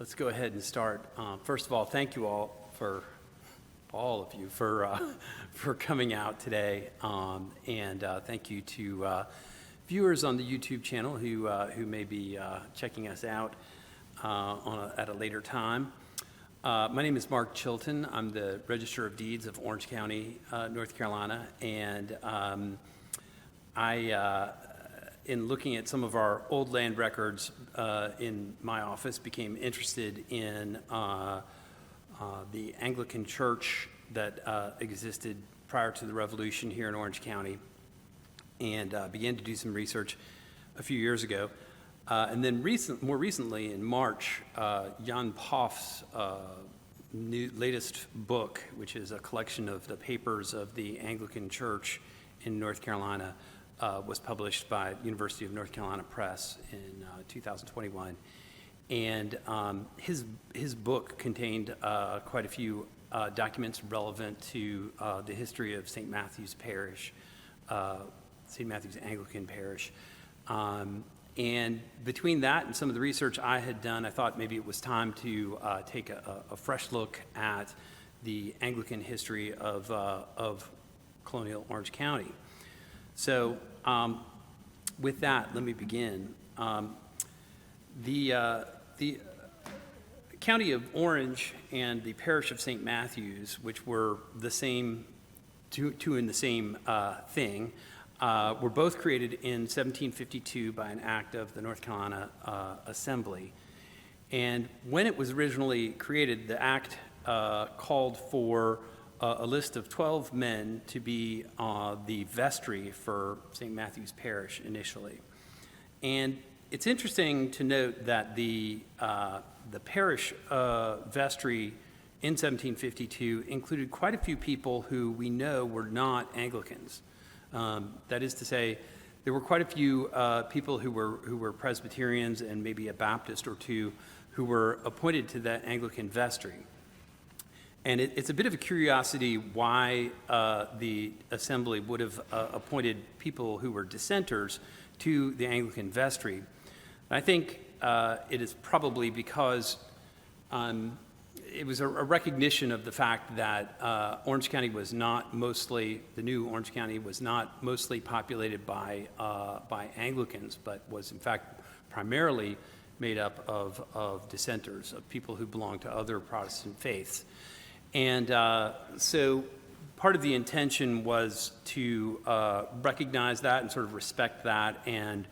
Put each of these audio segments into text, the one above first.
Let's go ahead and start. First of all, thank you all of you for coming out today, and thank you to viewers on the YouTube channel who may be checking us out at a later time. My name is Mark Chilton. I'm the Register of Deeds of Orange County, North Carolina, and in looking at some of our old land records in my office, became interested in the Anglican Church that existed prior to the Revolution here in Orange County, and began to do some research a few years ago. And then more recently, in March, Jan Poff's latest book, which is a collection of the papers of the Anglican Church in North Carolina, was published by University of North Carolina Press in 2021. And his book contained quite a few documents relevant to the history of St. Matthew's Parish, St. Matthew's Anglican Parish. And between that and some of the research I had done, I thought maybe it was time to take a fresh look at the Anglican history of Colonial Orange County. So with that, let me begin. The County of Orange and the Parish of St. Matthew's, which were the same, two in the same thing, were both created in 1752 by an act of the North Carolina Assembly. And when it was originally created, the act called for a list of 12 men to be the vestry for St. Matthew's Parish initially. And it's interesting to note that the parish vestry in 1752 included quite a few people who we know were not Anglicans. That is to say, there were quite a few people who were Presbyterians and maybe a Baptist or two who were appointed to that Anglican vestry. And it's a bit of a curiosity why the Assembly would have appointed people who were dissenters to the Anglican vestry. I think it is probably because it was a recognition of the fact that Orange County was not mostly, the new Orange County was not mostly populated by Anglicans, but was in fact primarily made up of dissenters, of people who belonged to other Protestant faiths. And so part of the intention was to recognize that and sort of respect that, and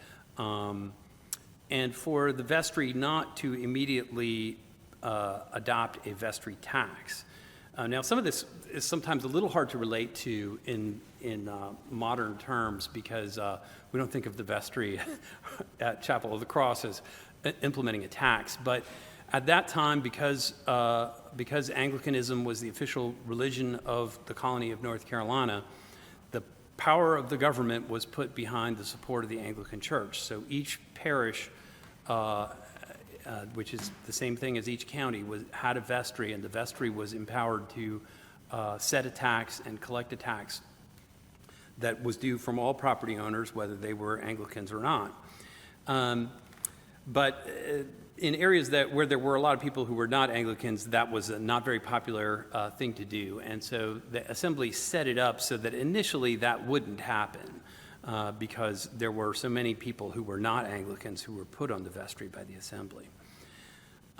for the vestry not to immediately adopt a vestry tax. Now, some of this is sometimes a little hard to relate to in modern terms, because we don't think of the vestry at Chapel of the Cross as implementing a tax. But at that time, because Anglicanism was the official religion of the colony of North Carolina, the power of the government was put behind the support of the Anglican Church. So each parish, which is the same thing as each county, had a vestry, and the vestry was empowered to set a tax and collect a tax that was due from all property owners, whether they were Anglicans or not. But in areas where there were a lot of people who were not Anglicans, that was a not very popular thing to do. And so the Assembly set it up so that initially that wouldn't happen, because there were so many people who were not Anglicans who were put on the vestry by the Assembly.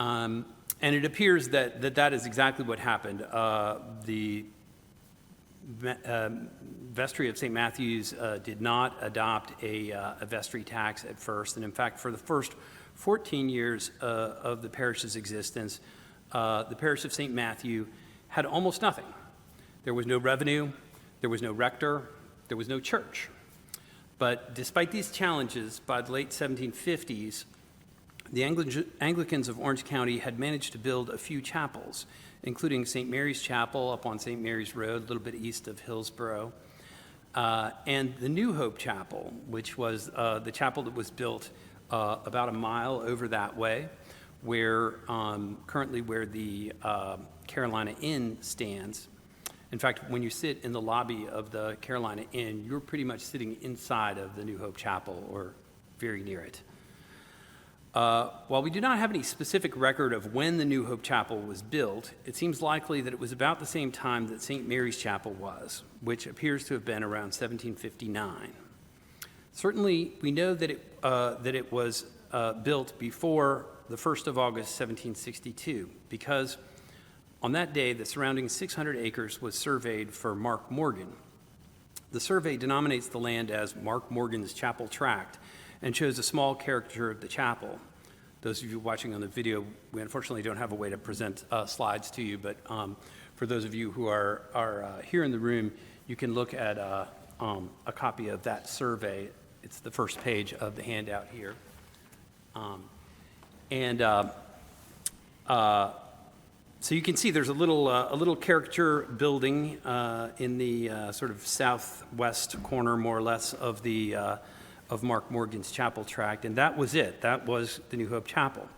And it appears that is exactly what happened. The vestry of St. Matthew's did not adopt a vestry tax at first, and in fact, for the first 14 years of the parish's existence, the parish of St. Matthew had almost nothing. There was no revenue, there was no rector, there was no church. But despite these challenges, by the late 1750s, the Anglicans of Orange County had managed to build a few chapels, including St. Mary's Chapel up on St. Mary's Road, a little bit east of Hillsborough, and the New Hope Chapel, which was the chapel that was built about a mile over that way, where currently where the Carolina Inn stands. In fact, when you sit in the lobby of the Carolina Inn, you're pretty much sitting inside of the New Hope Chapel or very near it. While we do not have any specific record of when the New Hope Chapel was built, it seems likely that it was about the same time that St. Mary's Chapel was, which appears to have been around 1759. Certainly, we know that it was built before the 1st of August, 1762, because on that day, the surrounding 600 acres was surveyed for Mark Morgan. The survey denominates the land as Mark Morgan's Chapel Tract and shows a small caricature of the chapel. Those of you watching on the video, we unfortunately don't have a way to present slides to you, but for those of you who are here in the room, you can look at a copy of that survey. It's the first page of the handout here. So you can see there's a little caricature building in the sort of southwest corner, more or less, of Mark Morgan's Chapel Tract, and that was it. That was the New Hope Chapel.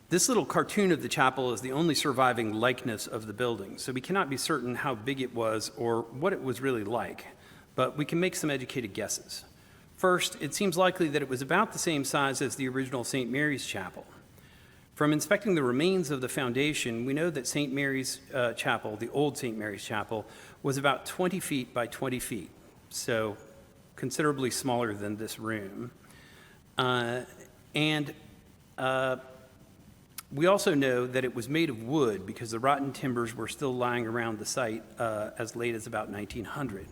This little cartoon of the chapel is the only surviving likeness of the building, so we cannot be certain how big it was or what it was really like, but we can make some educated guesses. First, it seems likely that it was about the same size as the original St. Mary's Chapel. From inspecting the remains of the foundation, we know that St. Mary's Chapel, the old St. Mary's Chapel, was about 20 feet by 20 feet, so considerably smaller than this room. We also know that it was made of wood because the rotten timbers were still lying around the site as late as about 1900.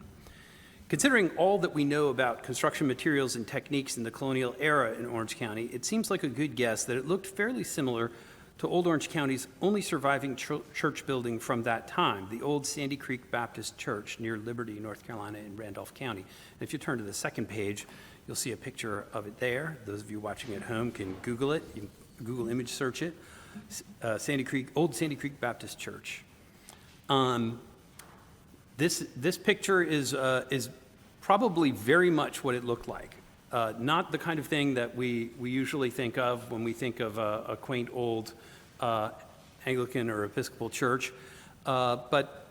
Considering all that we know about construction materials and techniques in the colonial era in Orange County, it seems like a good guess that it looked fairly similar to Old Orange County's only surviving church building from that time, the old Sandy Creek Baptist Church near Liberty, North Carolina in Randolph County. And if you turn to the second page, you'll see a picture of it there. Those of you watching at home can Google it. You can Google image search it. Old Sandy Creek Baptist Church. This picture is probably very much what it looked like. Not the kind of thing that we usually think of when we think of a quaint old Anglican or Episcopal church, but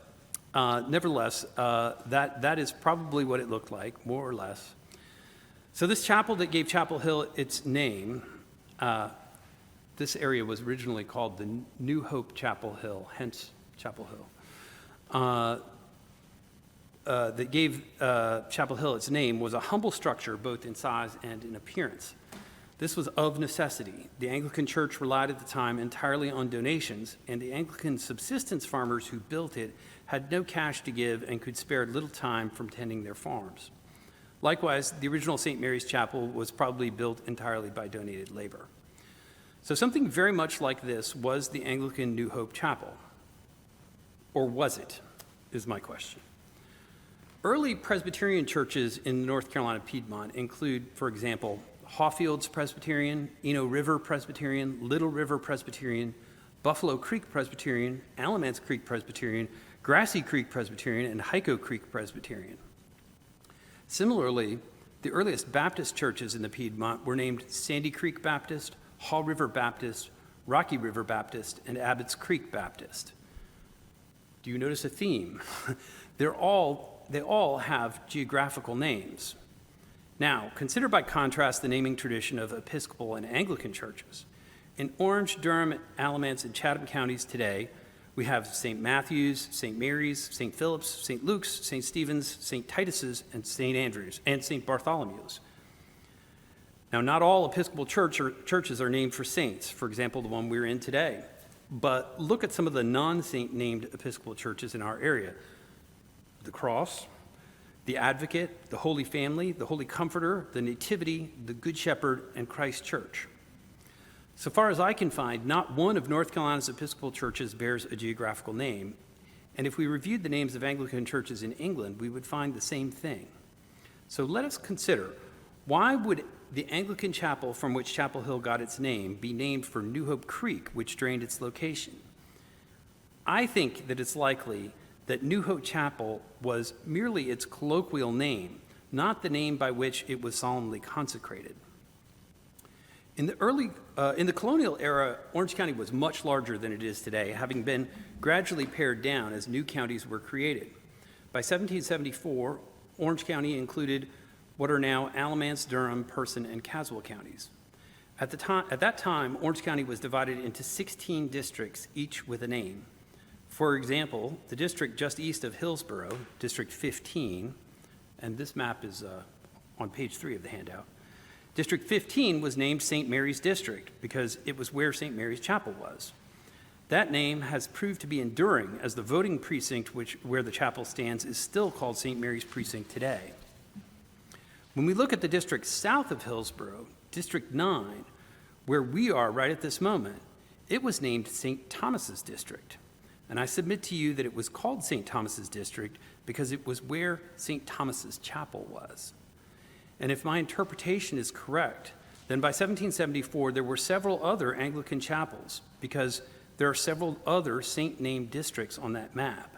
nevertheless, that is probably what it looked like, more or less. So this chapel that gave Chapel Hill its name, this area was originally called the New Hope Chapel Hill, hence Chapel Hill. That gave Chapel Hill its name was a humble structure both in size and in appearance. This was of necessity. The Anglican Church relied at the time entirely on donations, and the Anglican subsistence farmers who built it had no cash to give and could spare little time from tending their farms. Likewise, the original St. Mary's Chapel was probably built entirely by donated labor. So something very much like this was the Anglican New Hope Chapel. Or was it, is my question. Early Presbyterian churches in North Carolina Piedmont include, for example, Hawfield's Presbyterian, Eno River Presbyterian, Little River Presbyterian, Buffalo Creek Presbyterian, Alamance Creek Presbyterian, Grassy Creek Presbyterian, and Hyco Creek Presbyterian. Similarly, the earliest Baptist churches in the Piedmont were named Sandy Creek Baptist, Haw River Baptist, Rocky River Baptist, and Abbott's Creek Baptist. Do you notice a theme? They all have geographical names. Now, consider by contrast the naming tradition of Episcopal and Anglican churches. In Orange, Durham, Alamance, and Chatham counties today, we have St. Matthew's, St. Mary's, St. Philip's, St. Luke's, St. Stephen's, St. Titus's, and St. Andrew's, and St. Bartholomew's. Now, not all Episcopal churches are named for saints, for example, the one we're in today. But look at some of the non-saint named Episcopal churches in our area. The Cross, the Advocate, the Holy Family, the Holy Comforter, the Nativity, the Good Shepherd, and Christ Church. So far as I can find, not one of North Carolina's Episcopal churches bears a geographical name, and if we reviewed the names of Anglican churches in England, we would find the same thing. So let us consider, why would the Anglican chapel from which Chapel Hill got its name be named for New Hope Creek, which drained its location? I think that it's likely that New Hope Chapel was merely its colloquial name, not the name by which it was solemnly consecrated. In the colonial era, Orange County was much larger than it is today, having been gradually pared down as new counties were created. By 1774, Orange County included what are now Alamance, Durham, Person, and Caswell counties. At that time, Orange County was divided into 16 districts, each with a name. For example, the district just east of Hillsborough, District 15, and this map is on page 3 of the handout. District 15 was named St. Mary's District because it was where St. Mary's Chapel was. That name has proved to be enduring, as the voting precinct where the chapel stands is still called St. Mary's Precinct today. When we look at the district south of Hillsborough, District 9, where we are right at this moment, it was named St. Thomas's District. And I submit to you that it was called St. Thomas's District because it was where St. Thomas's Chapel was. And if my interpretation is correct, then by 1774 there were several other Anglican chapels because there are several other saint-named districts on that map.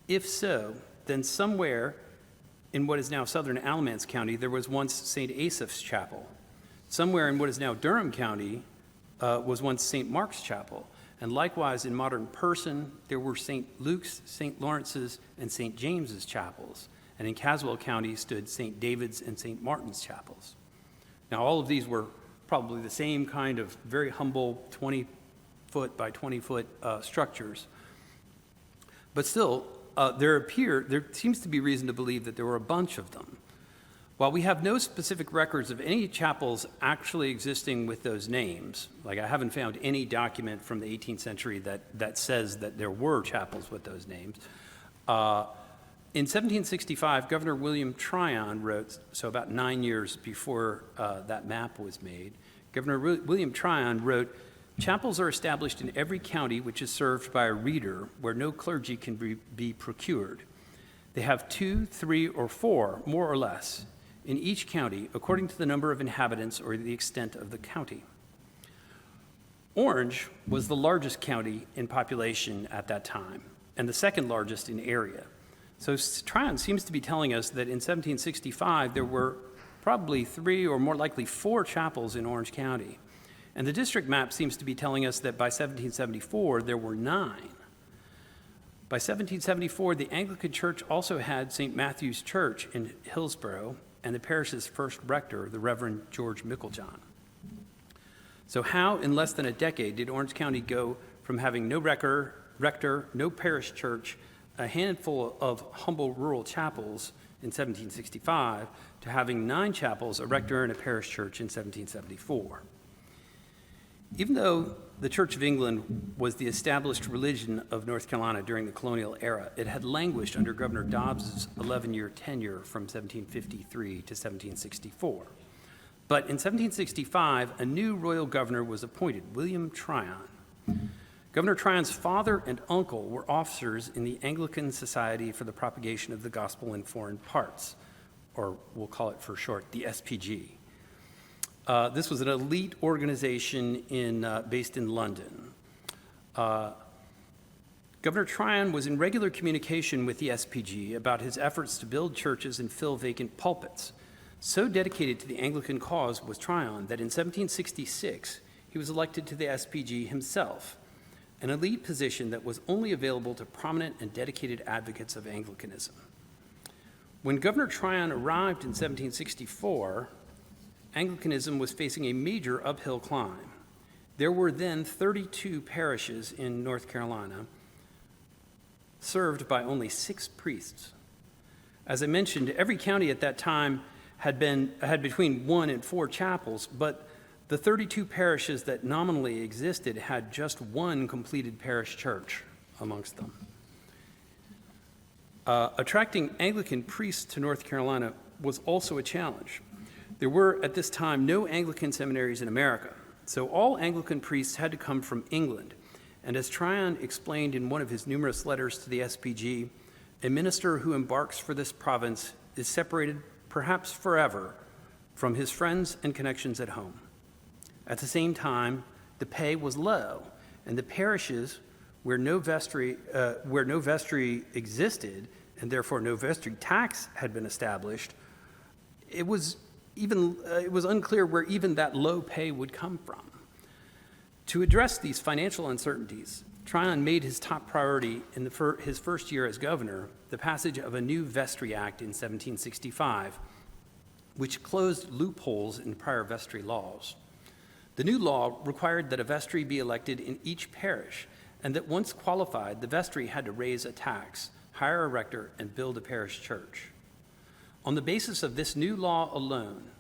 If so, then somewhere in what is now southern Alamance County, there was once St. Asaph's Chapel. Somewhere in what is now Durham County was once St. Mark's Chapel. And likewise, in modern Person, there were St. Luke's, St. Lawrence's, and St. James's chapels. And in Caswell County stood St. David's and St. Martin's chapels. Now, all of these were probably the same kind of very humble 20-foot by 20-foot structures. But still, there seems to be reason to believe that there were a bunch of them. While we have no specific records of any chapels actually existing with those names, like I haven't found any document from the 18th century that says that there were chapels with those names, in 1765, Governor William Tryon wrote, so about 9 years before that map was made, Governor William Tryon wrote, "Chapels are established in every county which is served by a reader where no clergy can be procured. They have 2, 3, or 4, more or less, in each county, according to the number of inhabitants or the extent of the county." Orange was the largest county in population at that time, and the second largest in area. So Tryon seems to be telling us that in 1765, there were probably 3 or more likely 4 chapels in Orange County. And the district map seems to be telling us that by 1774, there were 9. By 1774, the Anglican Church also had St. Matthew's Church in Hillsborough, and the parish's first rector, the Reverend George Micklejohn. So how, in less than a decade, did Orange County go from having no rector, no parish church, a handful of humble rural chapels in 1765, to having 9 chapels, a rector, and a parish church in 1774? Even though the Church of England was the established religion of North Carolina during the colonial era, it had languished under Governor Dobbs's 11-year tenure from 1753 to 1764. But in 1765, a new royal governor was appointed, William Tryon. Governor Tryon's father and uncle were officers in the Anglican Society for the Propagation of the Gospel in Foreign Parts, or we'll call it for short, the SPG. This was an elite organization based in London. Governor Tryon was in regular communication with the SPG about his efforts to build churches and fill vacant pulpits. So dedicated to the Anglican cause was Tryon that in 1766, he was elected to the SPG himself, an elite position that was only available to prominent and dedicated advocates of Anglicanism. When Governor Tryon arrived in 1764, Anglicanism was facing a major uphill climb. There were then 32 parishes in North Carolina, served by only 6 priests. As I mentioned, every county at that time had between 1 and 4 chapels, but the 32 parishes that nominally existed had just 1 completed parish church amongst them. Attracting Anglican priests to North Carolina was also a challenge. There were, at this time, no Anglican seminaries in America, so all Anglican priests had to come from England. And as Tryon explained in one of his numerous letters to the SPG, a minister who embarks for this province is separated, perhaps forever, from his friends and connections at home. At the same time, the pay was low, and the parishes where no vestry existed, and therefore no vestry tax had been established, it was unclear where even that low pay would come from. To address these financial uncertainties, Tryon made his top priority in his first year as governor the passage of a new Vestry Act in 1765, which closed loopholes in prior vestry laws. The new law required that a vestry be elected in each parish, and that once qualified, the vestry had to raise a tax, hire a rector, and build a parish church. On the basis of this new law alone,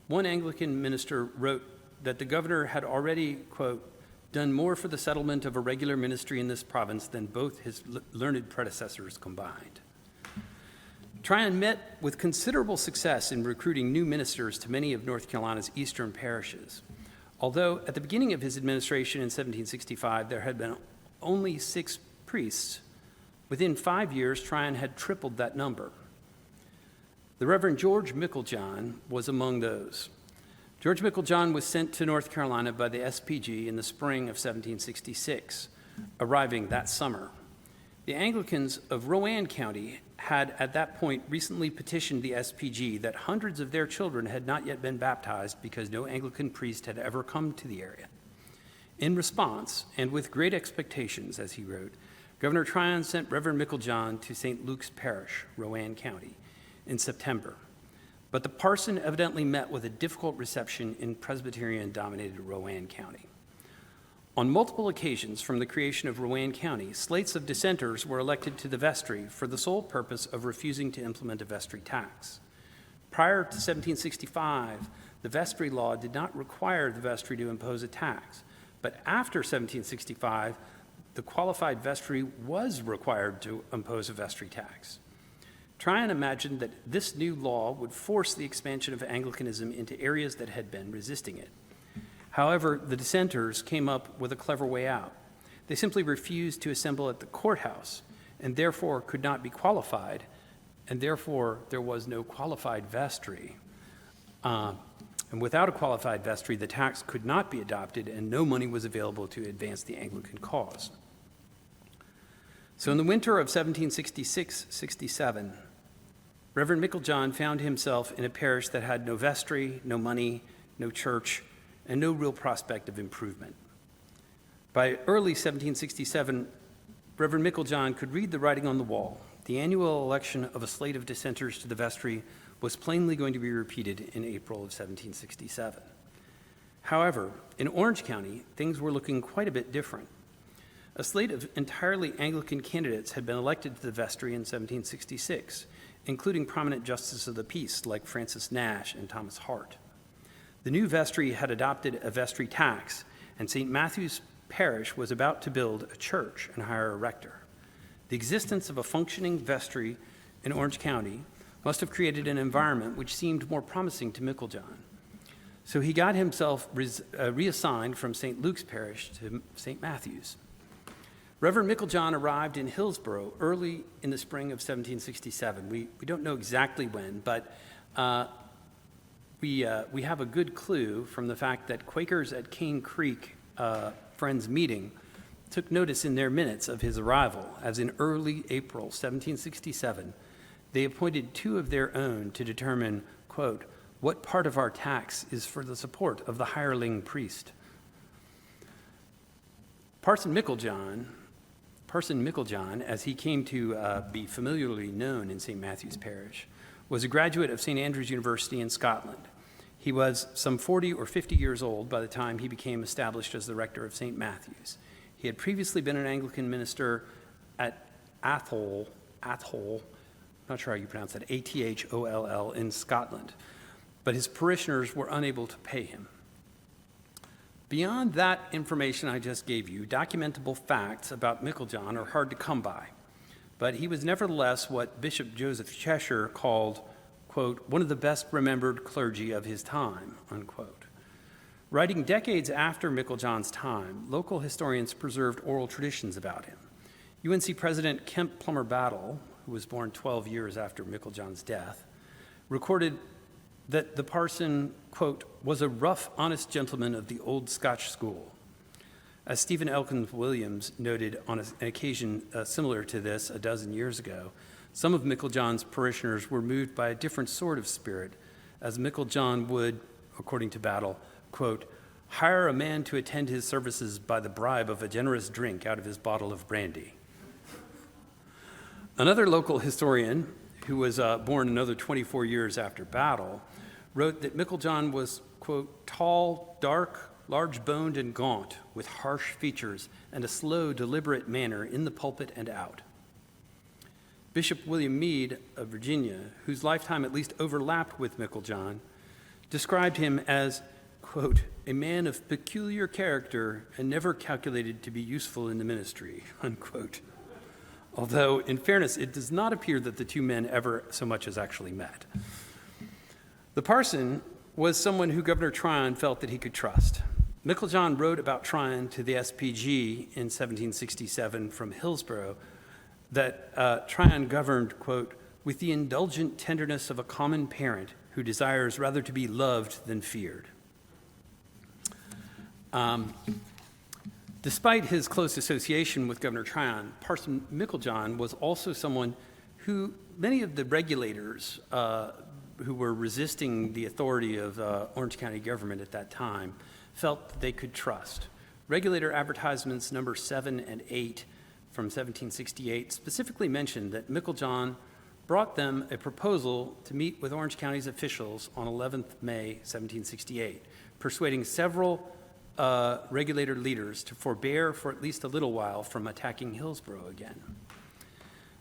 one Anglican minister wrote that the governor had already, quote, done more for the settlement of a regular ministry in this province than both his learned predecessors combined. Tryon met with considerable success in recruiting new ministers to many of North Carolina's eastern parishes. Although at the beginning of his administration in 1765, there had been only 6 priests, within 5 years, Tryon had tripled that number. The Reverend George Meiklejohn was among those. George Meiklejohn was sent to North Carolina by the SPG in the spring of 1766, arriving that summer. The Anglicans of Rowan County had at that point recently petitioned the SPG that hundreds of their children had not yet been baptized because no Anglican priest had ever come to the area. In response, and with great expectations, as he wrote, Governor Tryon sent Reverend Meiklejohn to St. Luke's Parish, Rowan County, in September. But the parson evidently met with a difficult reception in Presbyterian-dominated Rowan County. On multiple occasions from the creation of Rowan County, slates of dissenters were elected to the vestry for the sole purpose of refusing to implement a vestry tax. Prior to 1765, the vestry law did not require the vestry to impose a tax, but after 1765, the qualified vestry was required to impose a vestry tax. Tryon imagined that this new law would force the expansion of Anglicanism into areas that had been resisting it. However, the dissenters came up with a clever way out. They simply refused to assemble at the courthouse and therefore could not be qualified, and therefore there was no qualified vestry. And without a qualified vestry, the tax could not be adopted and no money was available to advance the Anglican cause. So in the winter of 1766-67, Reverend Meiklejohn found himself in a parish that had no vestry, no money, no church, and no real prospect of improvement. By early 1767, Reverend Meiklejohn could read the writing on the wall. The annual election of a slate of dissenters to the vestry was plainly going to be repeated in April of 1767. However, in Orange County, things were looking quite a bit different. A slate of entirely Anglican candidates had been elected to the vestry in 1766, including prominent justices of the peace like Francis Nash and Thomas Hart. The new vestry had adopted a vestry tax, and St. Matthew's Parish was about to build a church and hire a rector. The existence of a functioning vestry in Orange County must have created an environment which seemed more promising to Meiklejohn. So he got himself reassigned from St. Luke's Parish to St. Matthew's. Reverend Meiklejohn arrived in Hillsborough early in the spring of 1767. We don't know exactly when, but we have a good clue from the fact that Quakers at Cane Creek Friends Meeting took notice in their minutes of his arrival, as in early April 1767, they appointed 2 of their own to determine, quote, what part of our tax is for the support of the hireling priest. Parson Meiklejohn, as he came to be familiarly known in St. Matthew's Parish, was a graduate of St. Andrews University in Scotland. He was some 40 or 50 years old by the time he became established as the rector of St. Matthew's. He had previously been an Anglican minister at Atholl, not sure how you pronounce that, Atholl in Scotland, but his parishioners were unable to pay him. Beyond that information I just gave you, documentable facts about Meiklejohn are hard to come by, but he was nevertheless what Bishop Joseph Cheshire called, quote, one of the best remembered clergy of his time, unquote. Writing decades after Meiklejohn's time, local historians preserved oral traditions about him. UNC President Kemp Plummer Battle, who was born 12 years after Meiklejohn's death, recorded that the parson, quote, was a rough, honest gentleman of the old Scotch school. As Stephen Elkins Williams noted on an occasion similar to this a dozen years ago, some of Meiklejohn's parishioners were moved by a different sort of spirit, as Meiklejohn would, according to Battle, quote, hire a man to attend his services by the bribe of a generous drink out of his bottle of brandy. Another local historian, who was born another 24 years after Battle, wrote that Meiklejohn was, quote, tall, dark, large-boned and gaunt, with harsh features and a slow, deliberate manner in the pulpit and out. Bishop William Meade of Virginia, whose lifetime at least overlapped with Meiklejohn, described him as, quote, a man of peculiar character and never calculated to be useful in the ministry, unquote. Although, in fairness, it does not appear that the two men ever so much as actually met. The parson was someone who Governor Tryon felt that he could trust. Meiklejohn wrote about Tryon to the SPG in 1767 from Hillsborough that Tryon governed, quote, with the indulgent tenderness of a common parent who desires rather to be loved than feared. Despite his close association with Governor Tryon, Parson Meiklejohn was also someone who many of the regulators who were resisting the authority of Orange County government at that time felt that they could trust. Regulator advertisements number 7 and 8 from 1768 specifically mentioned that Meiklejohn brought them a proposal to meet with Orange County's officials on 11th May 1768, persuading several regulator leaders to forbear for at least a little while from attacking Hillsborough again.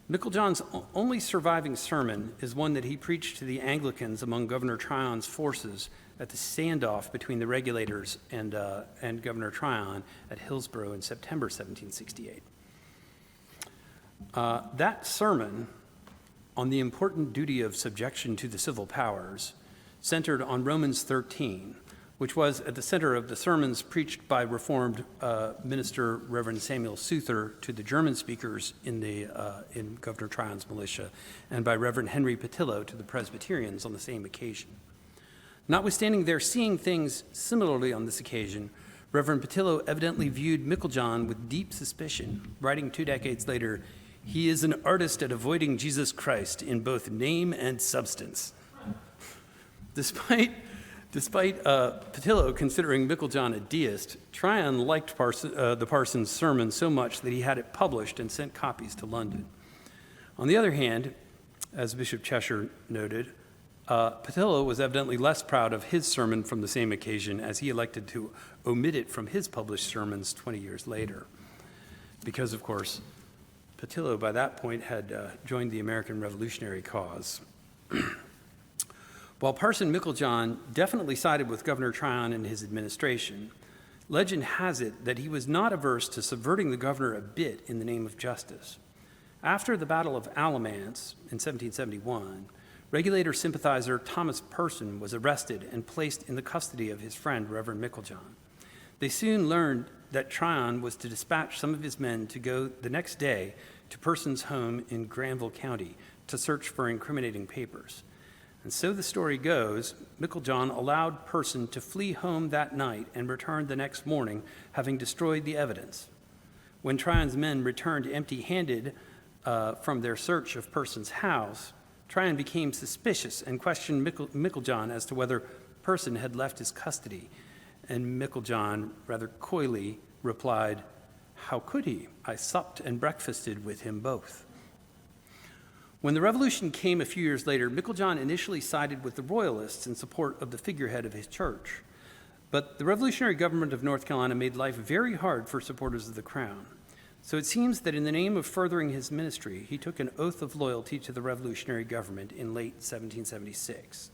Meiklejohn's only surviving sermon is one that he preached to the Anglicans among Governor Tryon's forces at the standoff between the regulators and Governor Tryon at Hillsborough in September 1768. That sermon on the important duty of subjection to the civil powers centered on Romans 13, which was at the center of the sermons preached by Reformed minister Reverend Samuel Souther to the German speakers in Governor Tryon's militia, and by Reverend Henry Patillo to the Presbyterians on the same occasion. Notwithstanding their seeing things similarly on this occasion, Reverend Patillo evidently viewed Meiklejohn with deep suspicion, writing 2 decades later, "He is an artist at avoiding Jesus Christ in both name and substance." Despite Patillo considering Meiklejohn a deist, Tryon liked the parson's sermon so much that he had it published and sent copies to London. On the other hand, as Bishop Cheshire noted, Patillo was evidently less proud of his sermon from the same occasion, as he elected to omit it from his published sermons 20 years later. Because, of course, Patillo by that point had joined the American Revolutionary cause. While Parson Meiklejohn definitely sided with Governor Tryon and his administration, legend has it that he was not averse to subverting the governor a bit in the name of justice. After the Battle of Alamance in 1771, regulator sympathizer Thomas Person was arrested and placed in the custody of his friend, Reverend Meiklejohn. They soon learned that Tryon was to dispatch some of his men to go the next day to Person's home in Granville County to search for incriminating papers. And so the story goes, Meiklejohn allowed Person to flee home that night and returned the next morning, having destroyed the evidence. When Tryon's men returned empty-handed from their search of Person's house, Tryon became suspicious and questioned Meiklejohn as to whether Person had left his custody. And Meiklejohn rather coyly replied, "How could he? I supped and breakfasted with him both." When the revolution came a few years later, Meiklejohn initially sided with the Royalists in support of the figurehead of his church. But the revolutionary government of North Carolina made life very hard for supporters of the crown. So it seems that in the name of furthering his ministry, he took an oath of loyalty to the revolutionary government in late 1776.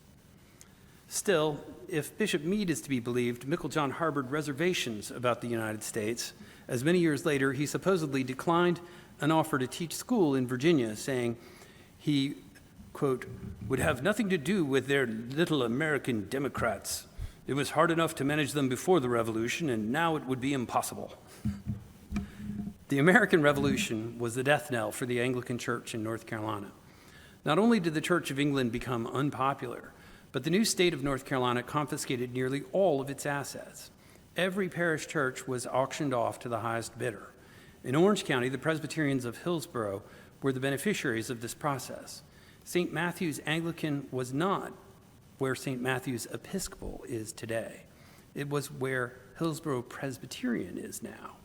Still, if Bishop Meade is to be believed, Meiklejohn harbored reservations about the United States, as many years later he supposedly declined an offer to teach school in Virginia, saying he, quote, would have nothing to do with their little American Democrats. It was hard enough to manage them before the Revolution, and now it would be impossible. The American Revolution was the death knell for the Anglican Church in North Carolina. Not only did the Church of England become unpopular, but the new state of North Carolina confiscated nearly all of its assets. Every parish church was auctioned off to the highest bidder. In Orange County, the Presbyterians of Hillsborough were the beneficiaries of this process. St. Matthew's Anglican was not where St. Matthew's Episcopal is today. It was where Hillsborough Presbyterian is now.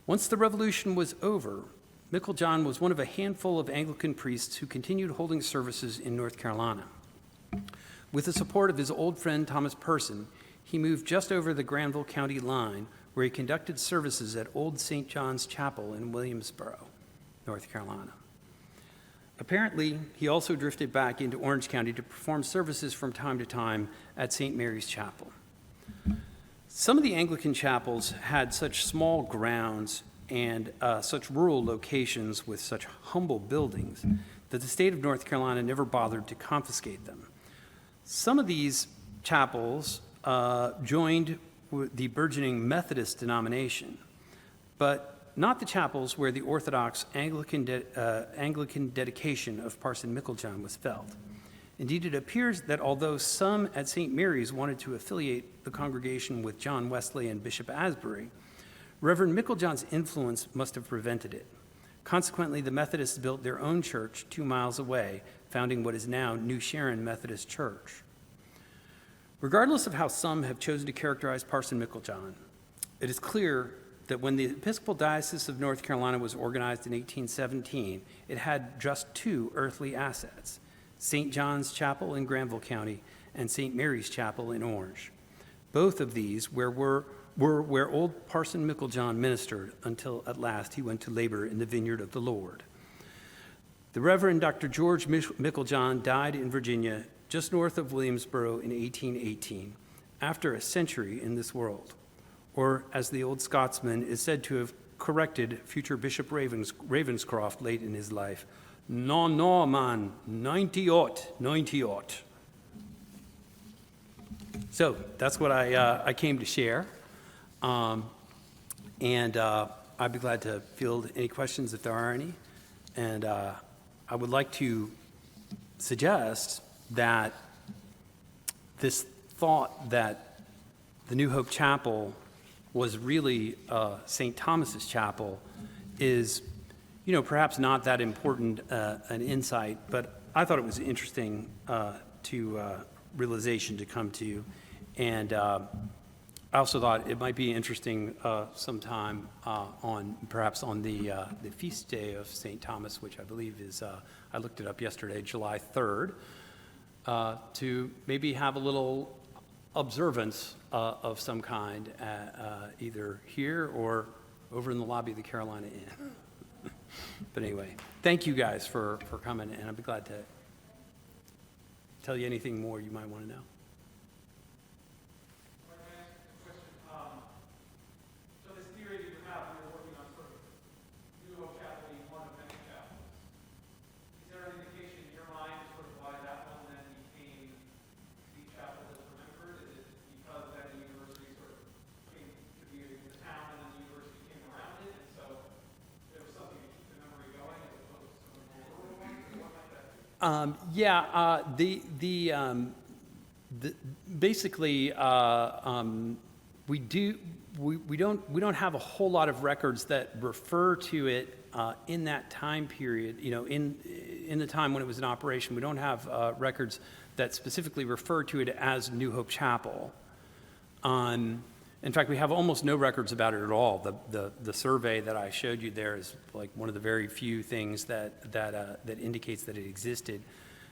Once the revolution was over, Meiklejohn was one of a handful of Anglican priests who continued holding services in North Carolina. With the support of his old friend Thomas Person, he moved just over the Granville County line, where he conducted services at Old St. John's Chapel in Williamsboro, North Carolina. Apparently, he also drifted back into Orange County to perform services from time to time at St. Mary's Chapel. Some of the Anglican chapels had such small grounds and such rural locations with such humble buildings that the state of North Carolina never bothered to confiscate them. Some of these chapels joined the burgeoning Methodist denomination, but not the chapels where the Orthodox Anglican dedication of Parson Meiklejohn was felt. Indeed, it appears that although some at St. Mary's wanted to affiliate the congregation with John Wesley and Bishop Asbury, Reverend Meiklejohn's influence must have prevented it. Consequently, the Methodists built their own church 2 miles away, founding what is now New Sharon Methodist Church. Regardless of how some have chosen to characterize Parson Meiklejohn, it is clear that when the Episcopal Diocese of North Carolina was organized in 1817, it had just 2 earthly assets, St. John's Chapel in Granville County and St. Mary's Chapel in Orange. Both of these were where old Parson Meiklejohn ministered until at last he went to labor in the vineyard of the Lord. The Reverend Dr. George Meiklejohn died in Virginia just north of Williamsboro in 1818, after a century in this world. Or, as the old Scotsman is said to have corrected future Bishop Ravenscroft late in his life, no, man, 90-ought. So that's what I came to share. And I'd be glad to field any questions if there are any. And I would like to suggest that this thought that the New Hope Chapel was really St. Thomas's Chapel is, perhaps not that important an insight, but I thought it was interesting realization to come to. And I also thought it might be interesting sometime perhaps on the feast day of St. Thomas, which I believe is, I looked it up yesterday, July 3rd, to maybe have a little observance of some kind, either here or over in the lobby of the Carolina Inn. But anyway, thank you guys for coming, and I'd be glad to tell you anything more you might want to know. Basically, we don't have a whole lot of records that refer to it in that time period. In the time when it was in operation, we don't have records that specifically refer to it as New Hope Chapel. In fact, we have almost no records about it at all. The survey that I showed you there is like one of the very few things that indicates that it existed.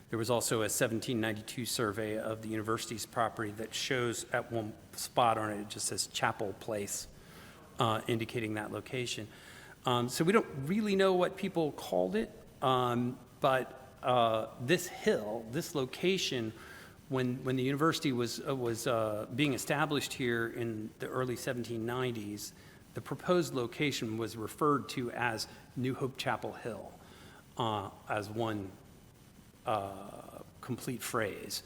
There was also a 1792 survey of the university's property that shows at one spot on it, it just says Chapel Place, indicating that location. So we don't really know what people called it, but this hill, this location, when the university was being established here in the early 1790s, the proposed location was referred to as New Hope Chapel Hill, as one complete phrase.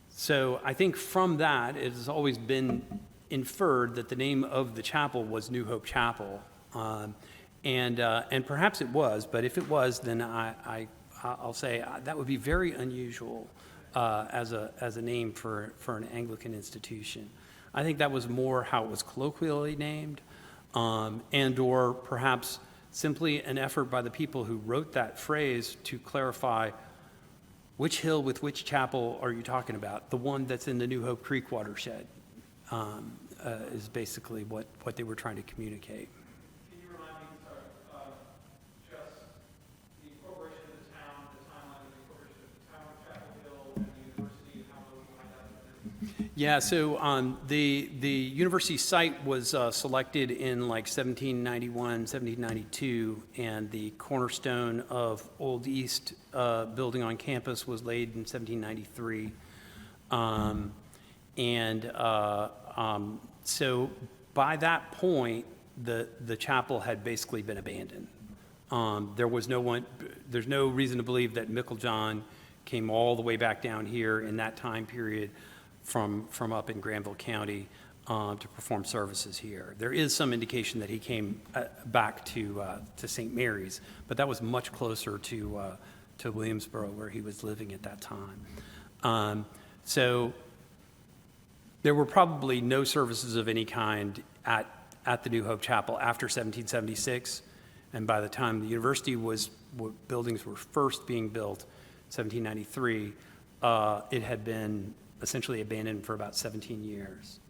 So I think from that, it has always been inferred that the name of the chapel was New Hope Chapel, and perhaps it was, but if it was, then I'll say that would be very unusual as a name for an Anglican institution. I think that was more how it was colloquially named, and or perhaps simply an effort by the people who wrote that phrase to clarify which hill with which chapel are you talking about. The one that's in the New Hope Creek watershed is basically what they were trying to communicate. Can you remind me, just the incorporation of the town, the timeline of the incorporation of the town of Chapel Hill and the university? Yeah, so the university site was selected in like 1791, 1792, and the cornerstone of Old East building on campus was laid in 1793. So by that point, the chapel had basically been abandoned. There's no reason to believe that Micklejohn came all the way back down here in that time period from up in Granville County to perform services here. There is some indication that he came back to St. Mary's, but that was much closer to Williamsboro, where he was living at that time. So there were probably no services of any kind at the New Hope Chapel after 1776, and by the time the university buildings were first being built, 1793, it had been essentially abandoned for about 17 years.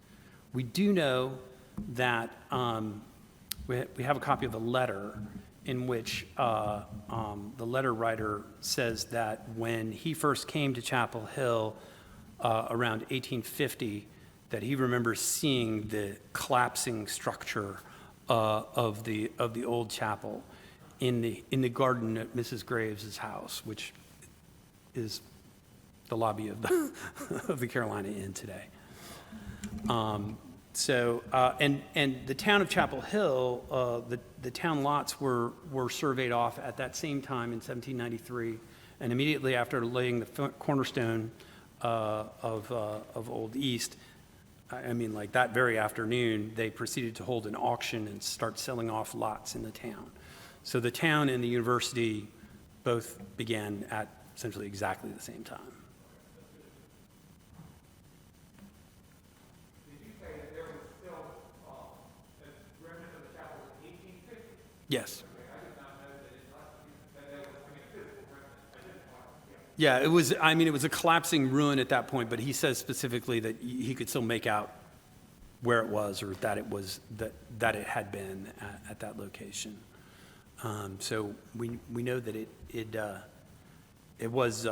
We do know that we have a copy of a letter in which the letter writer says that when he first came to Chapel Hill around 1850, that he remembers seeing the collapsing structure of the old chapel in the garden at Mrs. Graves' house, which is the lobby of the Carolina Inn today. And the town of Chapel Hill, the town lots were surveyed off at that same time in 1793, and immediately after laying the cornerstone of Old East, I mean, like that very afternoon, they proceeded to hold an auction and start selling off lots in the town. So the town and the university both began at essentially exactly the same time. Yes. Yeah, it was a collapsing ruin at that point, but he says specifically that he could still make out where it was, or that it had been at that location. So we know that it was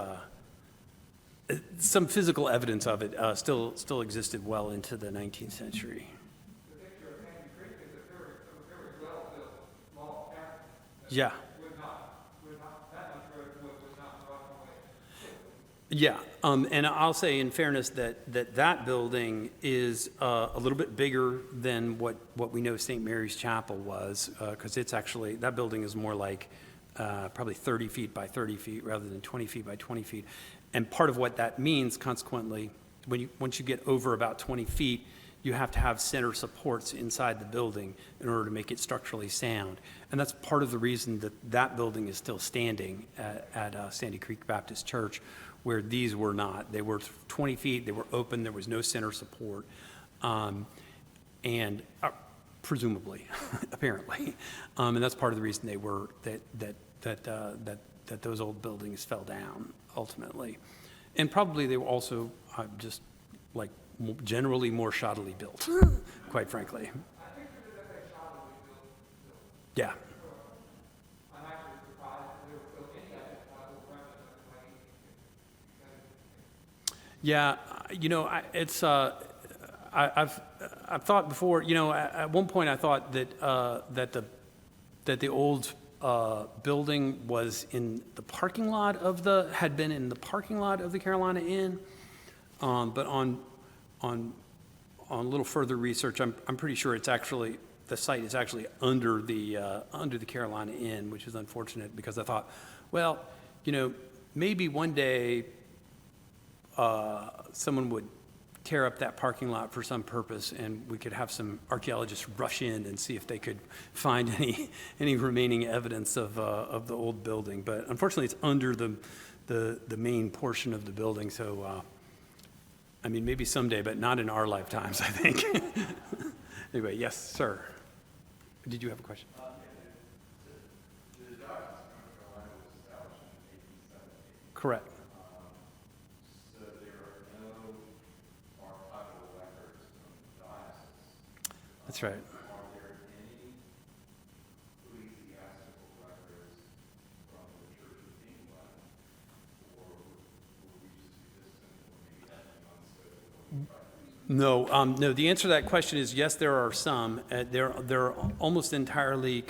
some physical evidence of it still existed well into the 19th century. Yeah. Yeah, and I'll say in fairness that building is a little bit bigger than what we know St. Mary's Chapel was, because it's actually, that building is more like probably 30 feet by 30 feet rather than 20 feet by 20 feet. And part of what that means, consequently, once you get over about 20 feet, you have to have center supports inside the building in order to make it structurally sound. And that's part of the reason that building is still standing at Sandy Creek Baptist Church, where these were not. They were 20 feet, they were open, there was no center support, and presumably, apparently. And that's part of the reason they were, that those old buildings fell down ultimately. And probably they were also just like generally more shoddily built, quite frankly. Yeah. Yeah, I've thought before. At one point I thought that the old building was in the parking lot had been in the parking lot of the Carolina Inn, but on a little further research, I'm pretty sure the site is actually under the Carolina Inn, which is unfortunate because I thought, well, maybe one day someone would tear up that parking lot for some purpose, and we could have some archaeologists rush in and see if they could find any remaining evidence of the old building. But unfortunately, it's under the main portion of the building. So, maybe someday, but not in our lifetimes, I think. Anyway, yes, sir. Did you have a question? Correct. That's right. Are there any ecclesiastical records from the Church of England, or were we just existent, or maybe having unscheduled? No. The answer to that question is yes. There are some. They're almost entirely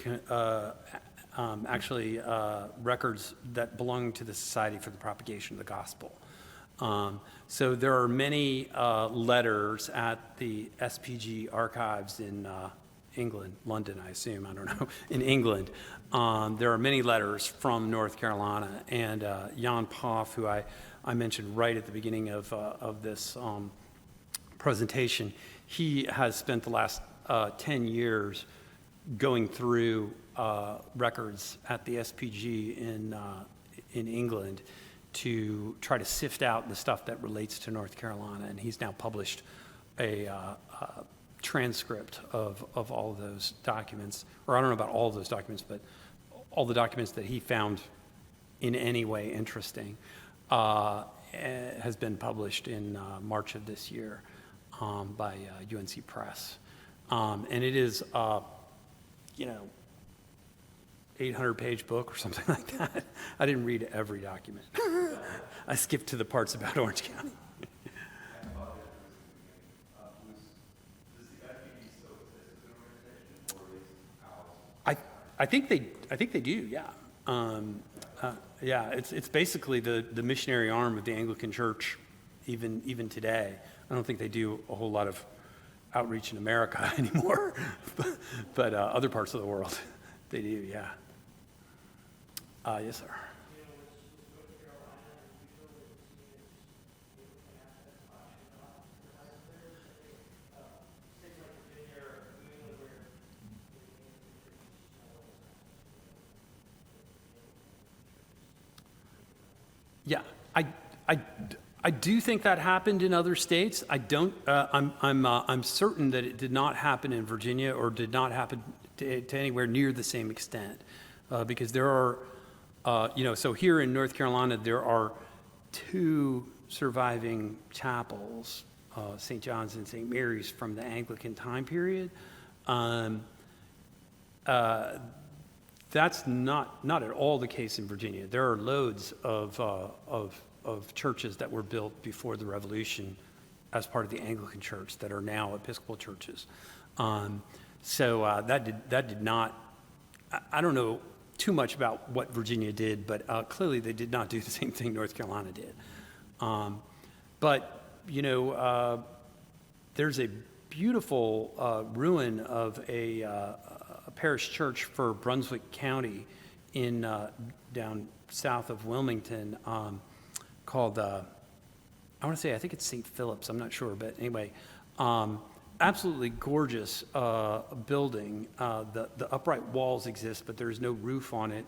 records that belong to the Society for the Propagation of the Gospel. So there are many letters at the SPG archives in England, London, I assume. I don't know. In England, there are many letters from North Carolina, and Jan Poff, who I mentioned right at the beginning of this presentation, he has spent the last 10 years going through records at the SPG in England to try to sift out the stuff that relates to North Carolina, and he's now published a transcript of all of those documents, or I don't know about all of those documents, but all the documents that he found in any way interesting has been published in March of this year by UNC Press. And it is, 800-page book or something like that. I didn't read every document. I skipped to the parts about Orange County. I think they do, yeah. It's basically the missionary arm of the Anglican Church, even today. I don't think they do a whole lot of outreach in America anymore, but other parts of the world, they do, yeah. Yes, sir. Yeah, I do think that happened in other states. I don't. I'm certain that it did not happen in Virginia or did not happen to anywhere near the same extent, because there are, So here in North Carolina, there are two surviving chapels, St. John's and St. Mary's, from the Anglican time period. That's not at all the case in Virginia. There are loads of churches that were built before the Revolution as part of the Anglican Church that are now Episcopal churches. So that did not. I don't know too much about what Virginia did, but clearly they did not do the same thing North Carolina did. But there's a beautiful ruin of a parish church for Brunswick County in down south of Wilmington, called I think it's St. Philip's. I'm not sure, but anyway, absolutely gorgeous building. The upright walls exist, but there's no roof on it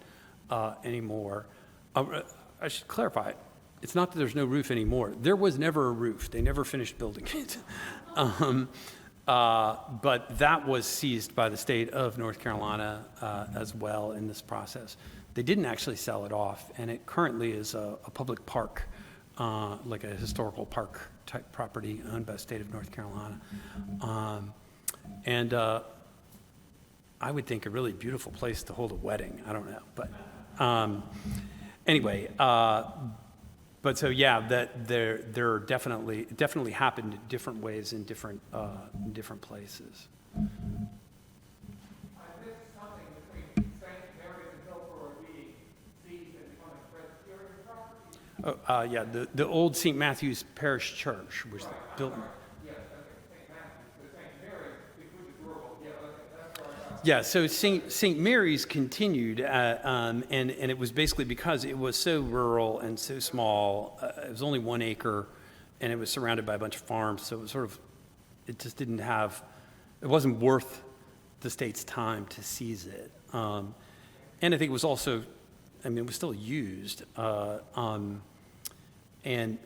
anymore. I should clarify. It's not that there's no roof anymore. There was never a roof. They never finished building it. But that was seized by the state of North Carolina as well in this process. They didn't actually sell it off, and it currently is a public park, like a historical park type property owned by the state of North Carolina. And I would think a really beautiful place to hold a wedding. I don't know, but anyway. But so yeah, that there definitely happened different ways in different places. I missed something between St. Mary's and Hillsborough being seized and becoming Presbyterian property. Yeah, the old St. Matthew's Parish Church was built. Yes, okay, St. Matthew's, but St. Mary's, which is rural. Yeah, okay, that's where I got. Yeah, so St. Mary's continued, and it was basically because it was so rural and so small. It was only 1 acre, and it was surrounded by a bunch of farms. So it just didn't have. It wasn't worth the state's time to seize it. And I think it was also, it was still used. And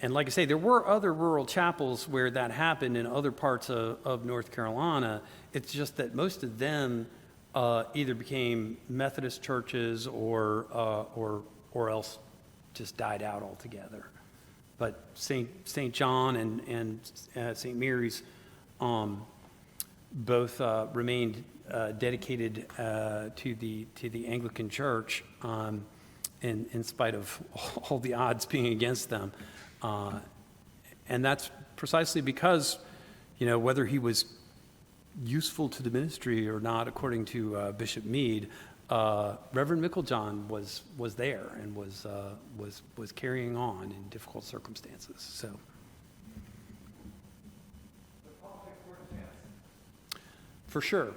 like I say, there were other rural chapels where that happened in other parts of North Carolina. It's just that most of them either became Methodist churches or else just died out altogether. But St. John and St. Mary's both remained dedicated to the Anglican Church, in spite of all the odds being against them. And that's precisely because, whether he was useful to the ministry or not, according to Bishop Meade, Reverend Micklejohn was there and was carrying on in difficult circumstances. So, for sure.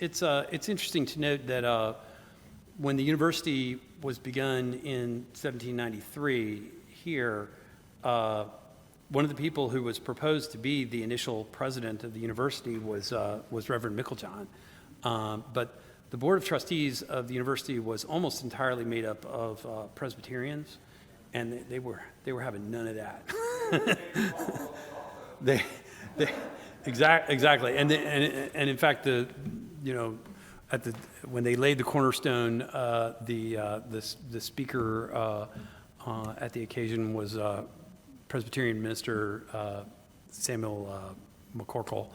It's interesting to note that when the university was begun in 1793 here, one of the people who was proposed to be the initial president of the university was Reverend Micklejohn. But the board of trustees of the university was almost entirely made up of Presbyterians, and they were having none of that. Exactly, and in fact, when they laid the cornerstone, the speaker at the occasion was Presbyterian minister Samuel McCorkle,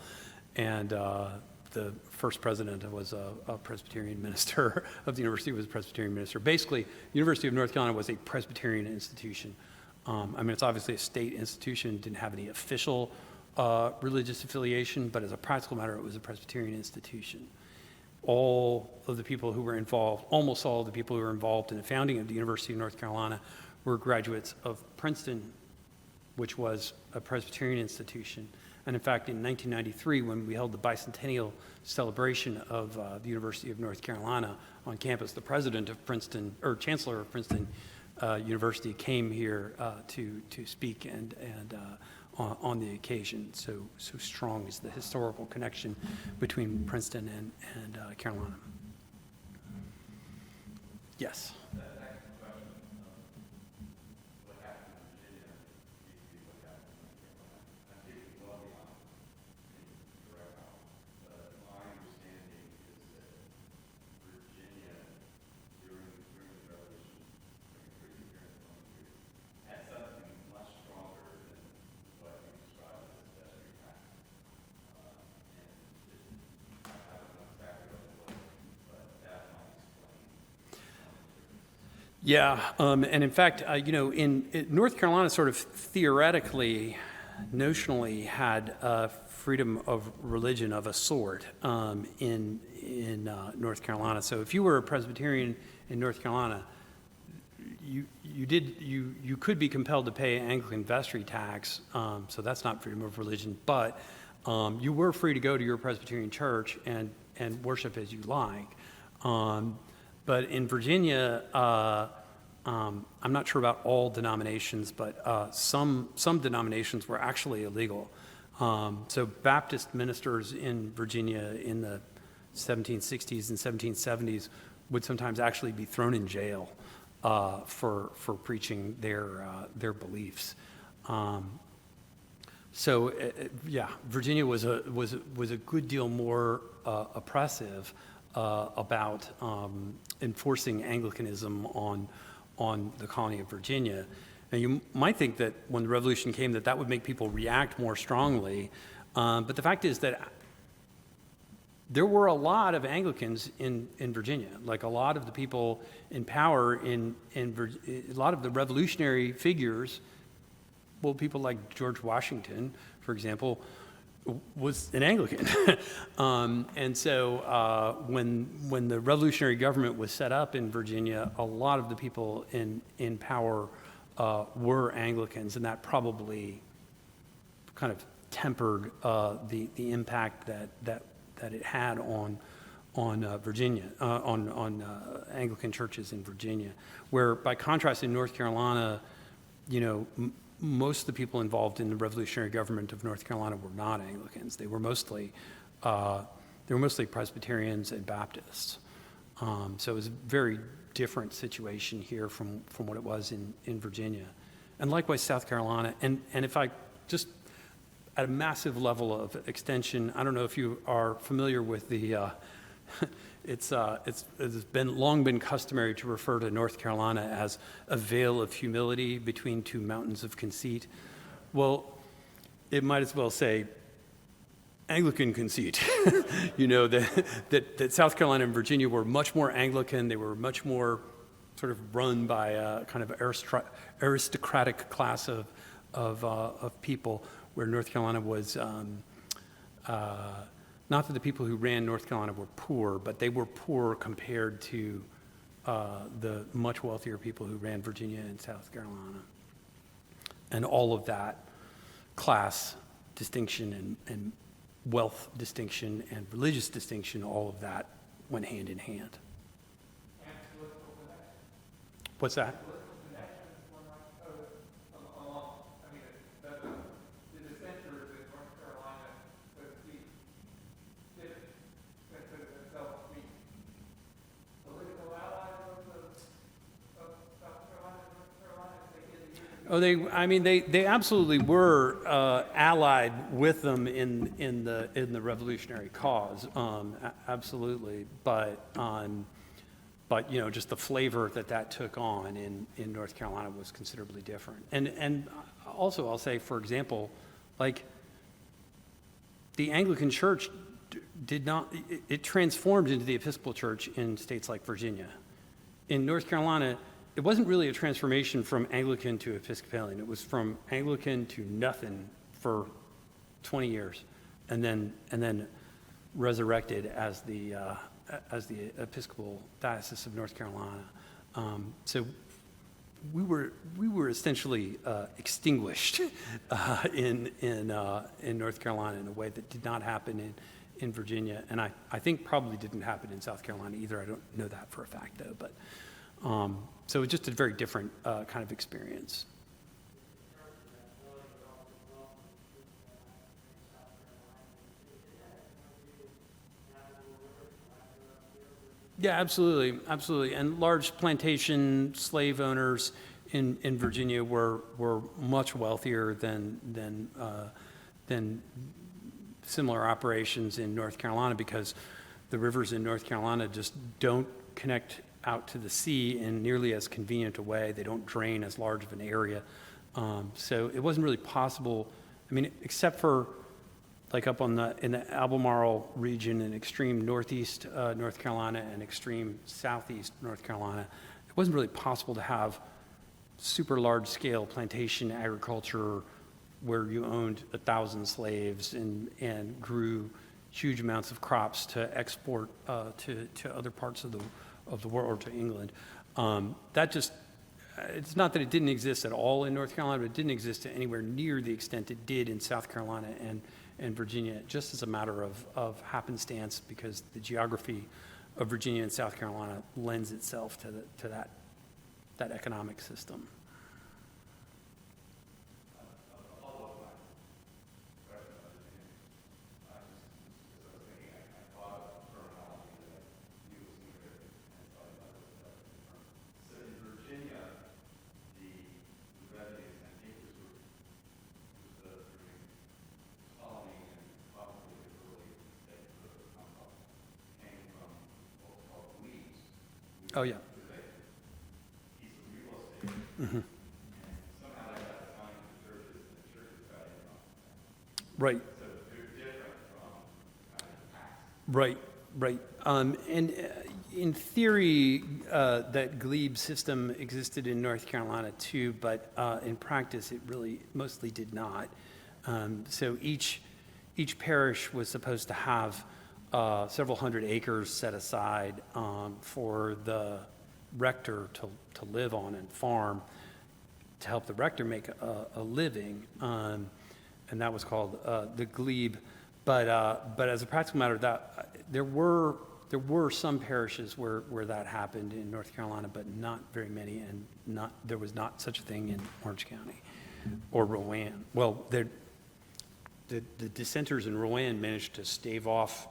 and the first president was a Presbyterian minister of the university, was a Presbyterian minister. Basically, the University of North Carolina was a Presbyterian institution. It's obviously a state institution, didn't have any official religious affiliation, but as a practical matter, it was a Presbyterian institution. All of the people who were involved, almost all of the people who were involved in the founding of the University of North Carolina were graduates of Princeton, which was a Presbyterian institution. And in fact, in 1993, when we held the bicentennial celebration of the University of North Carolina on campus, the president of Princeton, or chancellor of Princeton University, came here to speak and on the occasion. So strong is the historical connection between Princeton and Carolina. Yes. Yeah, and in fact, in North Carolina, sort of theoretically, notionally, had freedom of religion of a sort in North Carolina. So if you were a Presbyterian in North Carolina, you could be compelled to pay Anglican vestry tax. So that's not freedom of religion, but you were free to go to your Presbyterian church and worship as you like. But in Virginia, I'm not sure about all denominations, but some denominations were actually illegal. So Baptist ministers in Virginia in the 1760s and 1770s would sometimes actually be thrown in jail for preaching their beliefs. Virginia was a good deal more oppressive about enforcing Anglicanism on the colony of Virginia. And you might think that when the revolution came that would make people react more strongly, but the fact is that there were a lot of Anglicans in Virginia. Like a lot of the people in power a lot of the revolutionary figures, well, people like George Washington, for example, was an Anglican. And so when the revolutionary government was set up in Virginia, a lot of the people in power were Anglicans, and that probably kind of tempered the impact that it had on Virginia, on Anglican churches in Virginia, where by contrast in North Carolina, most of the people involved in the revolutionary government of North Carolina were not Anglicans. They were mostly Presbyterians and Baptists. So it was a very different situation here from what it was in Virginia. And likewise, South Carolina. And if I just, at a massive level of extension, I don't know if you are familiar with the, it's long been customary to refer to North Carolina as a vale of humility between two mountains of conceit. Well, it might as well say Anglican conceit. that South Carolina and Virginia were much more Anglican. They were much more sort of run by a kind of aristocratic class of people, where North Carolina was, not that the people who ran North Carolina were poor, but they were poor compared to the much wealthier people who ran Virginia and South Carolina. And all of that class distinction and wealth distinction and religious distinction, all of that went hand in hand. And political connection. What's that? Political connection is one along, I mean, the dissenters in North Carolina, so to speak, didn't consider themselves to be political allies of South Carolina and North Carolina as they did in the years. Oh, they absolutely were allied with them in the revolutionary cause, absolutely. But just the flavor that took on in North Carolina was considerably different. And also, I'll say, for example, like the Anglican Church did not, it transformed into the Episcopal Church in states like Virginia. In North Carolina, it wasn't really a transformation from Anglican to Episcopalian. It was from Anglican to nothing for 20 years, and then resurrected as the Episcopal Diocese of North Carolina. So we were essentially extinguished in North Carolina in a way that did not happen in Virginia, and I think probably didn't happen in South Carolina either. I don't know that for a fact though, but. So it's just a very different kind of experience. Yeah, absolutely, absolutely. And large plantation slave owners in Virginia were much wealthier than similar operations in North Carolina, because the rivers in North Carolina just don't connect out to the sea in nearly as convenient a way. They don't drain as large of an area. So it wasn't really possible, I mean, except for like up in the Albemarle region in extreme northeast North Carolina and extreme southeast North Carolina, it wasn't really possible to have super large scale plantation agriculture where you owned 1,000 slaves and grew huge amounts of crops to export to other parts of the world, or to England. It's not that it didn't exist at all in North Carolina, but it didn't exist anywhere near the extent it did in South Carolina and Virginia, just as a matter of happenstance, because the geography of Virginia and South Carolina lends itself to that economic system. Oh, yeah. Mm-hmm. Right. Right. And in theory, that glebe system existed in North Carolina too, but in practice, it really mostly did not. So each parish was supposed to have several hundred acres set aside for the rector to live on and farm, to help the rector make a living, and that was called the glebe. But as a practical matter, there were some parishes where that happened in North Carolina, but not very many, and there was not such a thing in Orange County or Rowan. Well, the dissenters in Rowan managed to stave off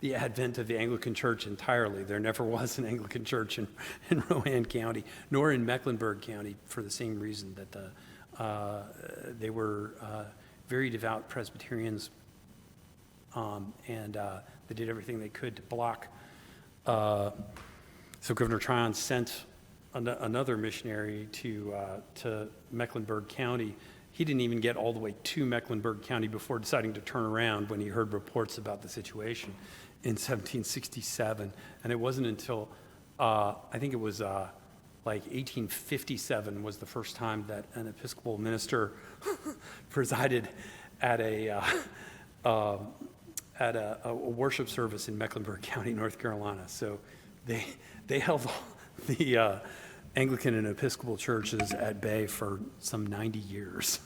the advent of the Anglican Church entirely. There never was an Anglican Church in Rowan County, nor in Mecklenburg County, for the same reason that they were very devout Presbyterians, and they did everything they could to block. So Governor Tryon sent another missionary to Mecklenburg County. He didn't even get all the way to Mecklenburg County before deciding to turn around when he heard reports about the situation in 1767. And it wasn't until, I think it was like 1857 was the first time that an Episcopal minister presided at a worship service in Mecklenburg County, North Carolina. So they held the Anglican and Episcopal churches at bay for some 90 years.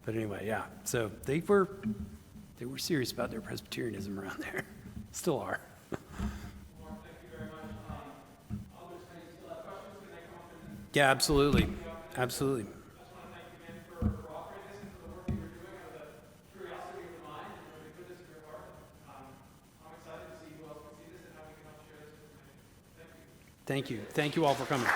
But anyway, yeah. So they were serious about their Presbyterianism around there. Still are. Mark, thank you very much. Others may still have questions. Can they come up and Yeah, absolutely. Absolutely. I just want to thank you again for offering this and for the work that you're doing out of the curiosity of the mind and for the goodness of your heart. I'm excited to see who else can see this and how we can help share this information. Thank you. Thank you. Thank you all for coming.